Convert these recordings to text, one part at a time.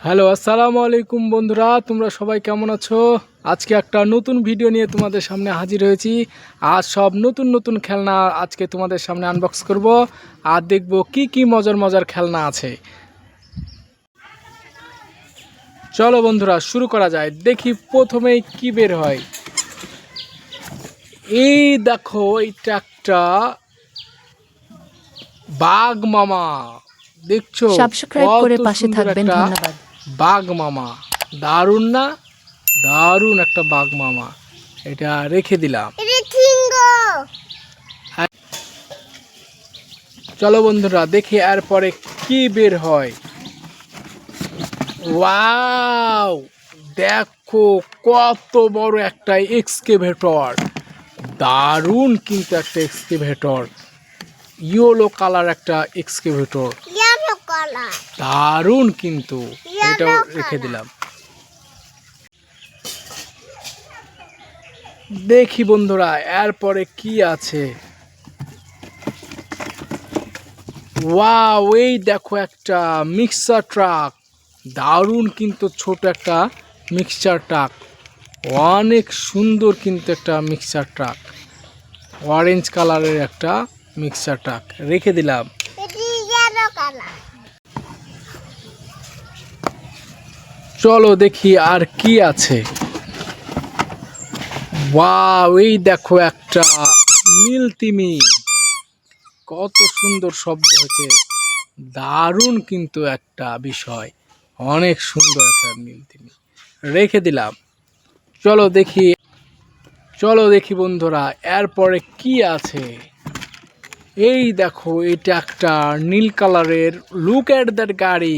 Hello আসসালামু আলাইকুম বন্ধুরা, তোমরা সবাই কেমন আছো? আজকে একটা নতুন ভিডিও নিয়ে তোমাদের সামনে হাজির হয়েছি। আজ সব নতুন নতুন খেলনা আজকে তোমাদের সামনে আনবক্স করব আর দেখব কি কি মজার মজার খেলনা আছে। চলো বন্ধুরা শুরু করা যায়। দেখি প্রথমেই কি বের হয়। এই দেখো, এইটা একটা বাঘ মামা, দেখছো সাবস্ক্রাইব করে কত পাশে সুন্দর থাকবেন, একটা ধন্যবাদ। বাঘ মামা। দারুণ না? দারুণ একটা বাঘ মামা। এটা রেখে দিলাম। চলো বন্ধুরা দেখি এরপরে কি বের হয়। ওয়াও, দেখো কত বড় একটা এক্সকেভেটর। দারুণ কিন্তু একটা এক্সকেভেটর, ইয়েলো কালার একটা এক্সকেভেটর, দারুণ কিন্তু। এটাও রেখে দিলাম। দেখি বন্ধুরা এরপরে কি আছে। ওয়াও, এই দেখো একটা মিক্সার ট্রাক। দারুণ কিন্তু, ছোট একটা মিক্সচার ট্রাক, অনেক সুন্দর কিন্তু একটা মিক্সচার ট্রাক, অরেঞ্জ কালারের একটা মিক্সচার ট্রাক রেখে দিলাম। চলো দেখি আর কি আছে। ওয়াও, এই দেখো একটা নীল তিমি, কত সুন্দর শব্দ হচ্ছে, দারুণ কিন্তু একটা বিষয়, অনেক সুন্দর একটা নীল তিমি রেখে দিলাম। চলো দেখি, চলো দেখি বন্ধুরা এরপরে কি আছে। এই দেখো, এটা একটা নীল কালারের, লুক এট দ্যাট গাড়ি,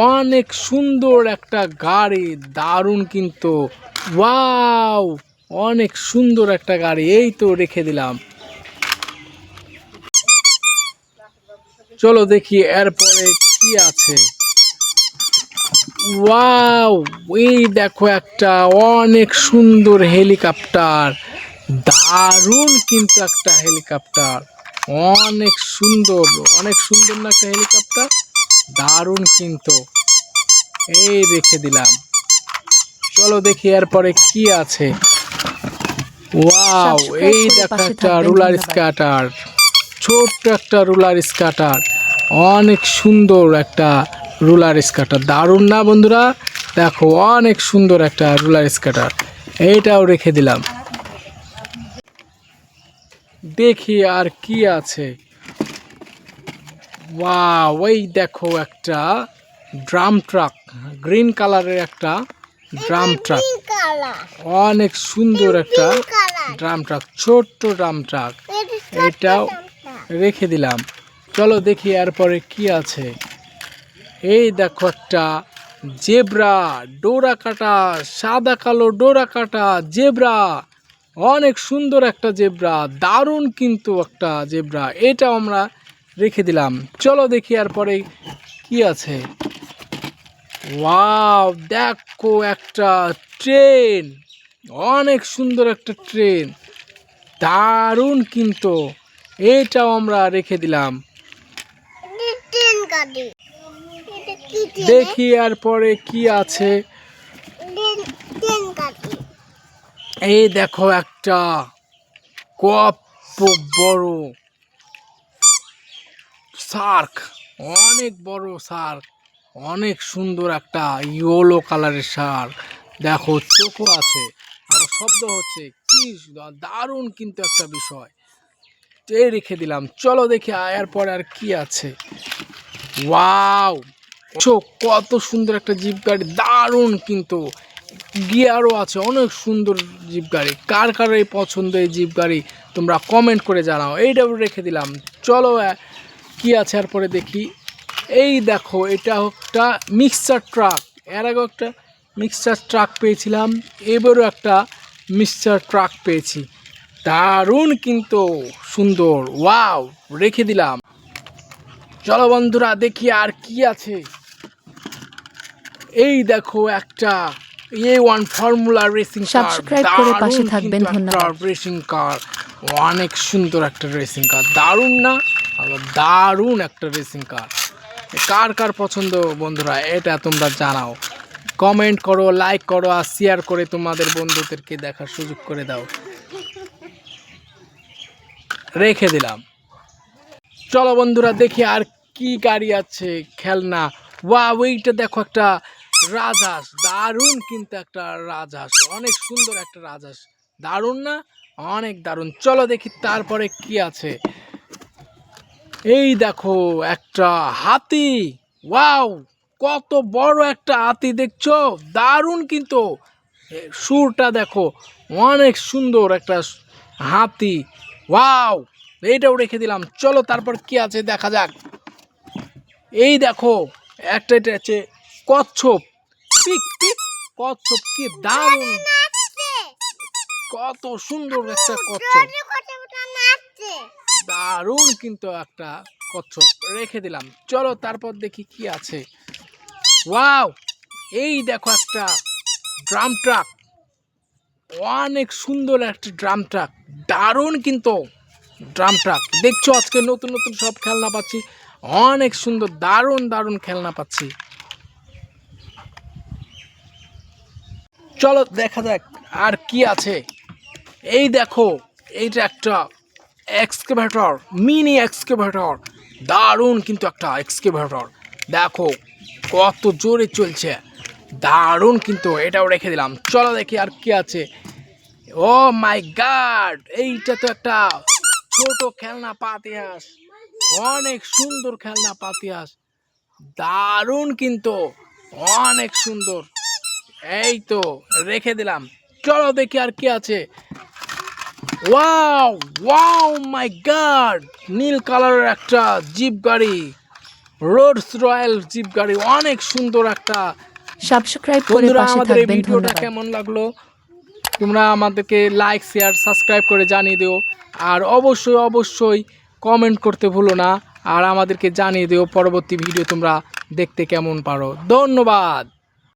অনেক সুন্দর একটা গাড়ি, দারুণ কিন্তু। ওয়াও, অনেক সুন্দর একটা গাড়ি, এই তো রেখে দিলাম। চলো দেখি এরপরে কি আছে। ওয়াও, এই দেখো একটা অনেক সুন্দর হেলিকপ্টার, দারুণ কিন্তু একটা হেলিকপ্টার, অনেক সুন্দর, অনেক সুন্দর না একটা হেলিকপ্টার, দারুণ কিন্তু। এই রেখে দিলাম। চলো দেখি এরপরে কি আছে। ওয়াও, সাবস্ক্রাইব এই করে দেখো পাশে একটা থাকবেন, রুলার ধন্যবাদ। স্কাটার, ছোট্ট একটা রুলার স্কাটার, অনেক সুন্দর একটা রুলার স্কাটার, দারুণ না বন্ধুরা? দেখো অনেক সুন্দর একটা রুলার স্কাটার, এইটাও রেখে দিলাম। দেখি আর কি আছে। ওয়াও, এই দেখো একটা ড্রাম ট্রাক, গ্রিন কালারের একটা ড্রাম ট্রাক, অনেক সুন্দর একটা ড্রাম ট্রাক, ছোট্ট ড্রাম ট্রাক, এটাও রেখে দিলাম। চলো দেখি এরপরে কি আছে। এই দেখো একটা জেব্রা, ডোরা কাটা, সাদা কালো ডোরা কাটা জেব্রা, অনেক সুন্দর একটা জেব্রা, দারুণ কিন্তু একটা জেব্রা, এটাও আমরা রেখে দিলাম। চলো দেখি এরপরে কি আছে। ওয়াও, দেখো একটা ট্রেন, অনেক সুন্দর একটা ট্রেন, দারুণ কিন্তু, এটাও আমরা রেখে দিলাম। দেখি এরপরে কি আছে। এই দেখো একটা কত বড় শার্ক, অনেক বড় শার্ক, অনেক সুন্দর একটা ইয়েলো কালারের শার্ক, দেখো চোখও আছে আর শব্দ হচ্ছে, কি দারুণ কিন্তু একটা বিষয়, এই রেখে দিলাম। চলো দেখি এরপরে আর কি আছে। ওয়াও, কত সুন্দর একটা জিপ গাড়ি, দারুণ কিন্তু, গিয়ারও আছে, অনেক সুন্দর জিপ গাড়ি। কার কার এই পছন্দ এই জিপ গাড়ি তোমরা কমেন্ট করে জানাও। এইটাও রেখে দিলাম। চলো কি আছে এরপরে দেখি। এই দেখো, এটা একটা মিক্সচার ট্রাক, এর আগে একটা মিক্সচার ট্রাক পেয়েছিলাম, এবারও একটা মিক্সচার ট্রাক পেয়েছি, দারুণ কিন্তু সুন্দর। ওয়াও, রেখে দিলাম। চলো বন্ধুরা দেখি আর কি আছে। এই দেখো একটা A1 formula racing car, subscribe করে পাশে দারুণ থাকবেন, কিন্তু একটা ধন্যবাদ। রেসিং কার, অনেক সুন্দর একটা রেসিং কার, দারুণ না? দারুণ একটা রেসিং কার, কার কার পছন্দ বন্ধুরা এটা তোমরা জানাও, কমেন্ট করো, লাইক করো আর শেয়ার করে তোমাদের বন্ধুদেরকে দেখার সুযোগ করে দাও। রেখে দিলাম। চলো বন্ধুরা দেখি আর কি গাড়ি আছে, খেলনা। ওয়াও, ওইটা দেখো একটা রাজহাঁস, দারুণ কিন্তু একটা রাজহাঁস, অনেক সুন্দর একটা রাজহাঁস, দারুণ না? অনেক দারুণ। চলো দেখি তারপরে কি আছে। এই দেখো একটা হাতি। ওয়াও, কত বড় একটা হাতি দেখছো, দারুণ কিন্তু। সুরটা দেখো, অনেক সুন্দর একটা হাতি। ওয়াও, এইটাও রেখে দিলাম। চলো তারপর কি আছে দেখা যাক। এই দেখো একটা, এটা আছে কচ্ছপ, পিক পিক কচ্ছপ, কি দারুণ, কত সুন্দর একটা কচ্ছপ, দারুণ কিন্তু একটা কচ্ছপ, রেখে দিলাম। চলো তারপর দেখি কি আছে। ওয়াও, এই দেখো একটা ড্রাম ট্রাক, অনেক সুন্দর একটা ড্রাম ট্রাক, দারুণ কিন্তু ড্রাম ট্রাক। দেখছো আজকে নতুন নতুন সব খেলনা পাচ্ছি, অনেক সুন্দর দারুণ দারুণ খেলনা পাচ্ছি। চলো দেখা যাক আর কি আছে। এই দেখো এইটা একটা এক্সকেভেটর, মিনি এক্সকেভেটর, দারুণ কিন্তু একটা এক্সকেভেটর, দেখো কত জোরে চলছে, দারুণ কিন্তু, এটাও রেখে দিলাম। চলো দেখি আর কি আছে। ও মাই গড, এইটা তো একটা ছোট খেলনা পাতি হাঁস, অনেক সুন্দর খেলনা পাতি হাঁস, দারুণ কিন্তু, অনেক সুন্দর। এই তো রেখে দিলাম। চলো দেখি আর কি আছে। ওয়াও ওয়াও মাই গড, নীল কালারের একটা জিপ গাড়ি, রোলস রয়েল জিপ গাড়ি, অনেক সুন্দর একটা। সাবস্ক্রাইব করে বন্ধুরা পাশে আমাদের এই থাকবেন, ভিডিওটা ধন্যবাদ। কেমন লাগলো তোমরা আমাদেরকে লাইক শেয়ার সাবস্ক্রাইব করে জানিয়ে দিও, আর অবশ্যই অবশ্যই কমেন্ট করতে ভুলো না, আর আমাদেরকে জানিয়ে দিও পরবর্তী ভিডিও তোমরা দেখতে কেমন পারো। ধন্যবাদ।